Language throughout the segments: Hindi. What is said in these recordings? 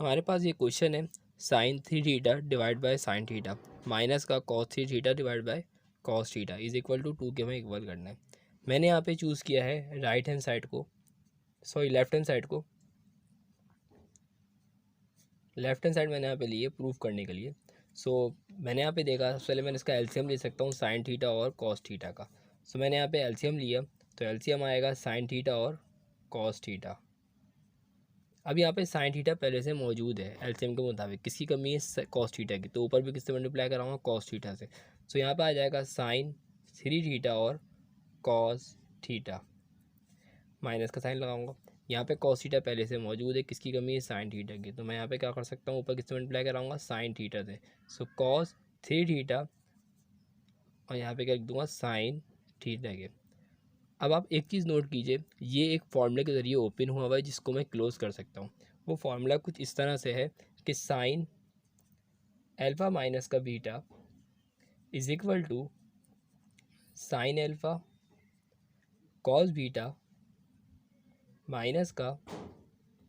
हमारे पास ये क्वेश्चन है sine three theta divide by sine theta minus का cos three theta divide by cos theta is equal to 2 के हमें इक्वल करना है। मैंने यहाँ पे चूज़ किया है राइट हैंड साइड को, सॉरी लेफ्ट हैंड साइड को, लेफ्ट हैंड साइड मैंने यहाँ पे लिए प्रूफ करने के लिए। मैंने यहाँ पे देखा, सबसे पहले मैंने इसका एलसीएम ले सकता हूँ साइन थीटा और कॉस थीटा का। मैंने यहाँ पे एलसीएम लिया, तो एलसीएम आएगा साइन थीटा और कॉस थीटा। अब यहाँ पे साइन थीटा पहले से मौजूद है एलसीएम के मुताबिक, किसकी कमी है कॉस थीटा की, तो ऊपर भी किससे मल्टीप्लाई कराऊंगा कॉस थीटा से। यहाँ पे आ जाएगा साइन थ्री थीटा और कॉस थीटा, माइनस का साइन लगाऊंगा। यहाँ पे कॉस थीटा पहले से मौजूद है, किसकी कमी है साइन थीटा की, तो मैं यहाँ पे क्या कर सकता हूँ ऊपर किससे मल्टीप्लाई कराऊंगा साइन थीटा से। कॉस थ्री थीटा और यहाँ पे क्या लिख दूंगा साइन थीटा के। अब आप एक चीज़ नोट कीजिए, ये एक फॉर्मूले के ज़रिए ओपन हुआ हुआ है जिसको मैं क्लोज़ कर सकता हूँ। वो फॉर्मूला कुछ इस तरह से है कि साइन एल्फ़ा माइनस का beta is equal to sine alpha cos beta minus का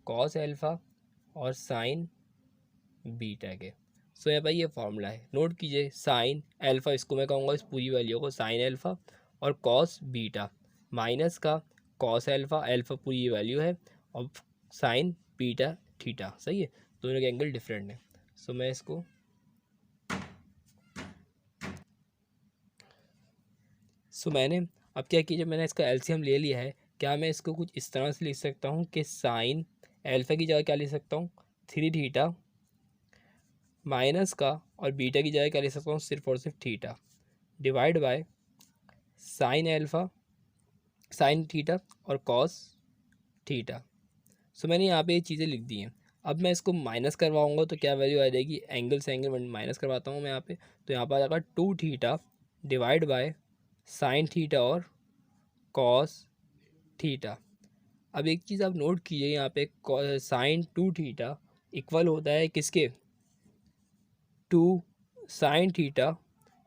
कॉस एल्फ़ा और साइन बीटा के। यहाँ पर ये फॉर्मूला है, नोट कीजिए। साइन एल्फ़ा, इसको मैं कहूँगा इस पूरी वैल्यू को साइन एल्फ़ा, और कॉस बीटा माइनस का कॉस एल्फ़ा, एल्फ़ा पूरी वैल्यू है, और साइन बीटा थीटा। सही है, दोनों के एंगल डिफरेंट है। मैं इसको मैंने अब क्या कीजिए, मैंने इसका एलसीएम ले लिया है। क्या मैं इसको कुछ इस तरह से लिख सकता हूँ कि साइन एल्फ़ा की जगह क्या लिख सकता हूँ थ्री थीटा माइनस का, और बीटा की जगह क्या लिख सकता हूँ सिर्फ और सिर्फ theta, divide by sign alpha sign theta और कॉस थीटा। मैंने यहाँ पे ये चीज़ें लिख दी हैं। अब मैं इसको माइनस करवाऊँगा तो क्या वैल्यू आ जाएगी, एंगल से एंगल माइनस करवाता हूँ मैं यहाँ पे, तो यहाँ पर आ जाएगा two theta divide by sine theta और कॉस थीटा। अब एक चीज़ आप नोट कीजिए, यहाँ पे साइन टू थीटा इक्वल होता है किसके, टू साइन थीटा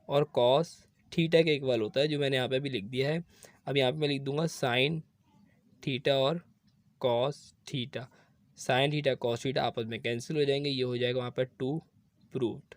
और कॉस थीटा के इक्वल होता है, जो मैंने यहाँ पे भी लिख दिया है। अब यहाँ पे मैं लिख दूंगा साइन थीटा और cos theta. Sine theta cos theta आपस में कैंसिल हो जाएंगे, ये हो जाएगा वहाँ पर टू प्रूव्ड।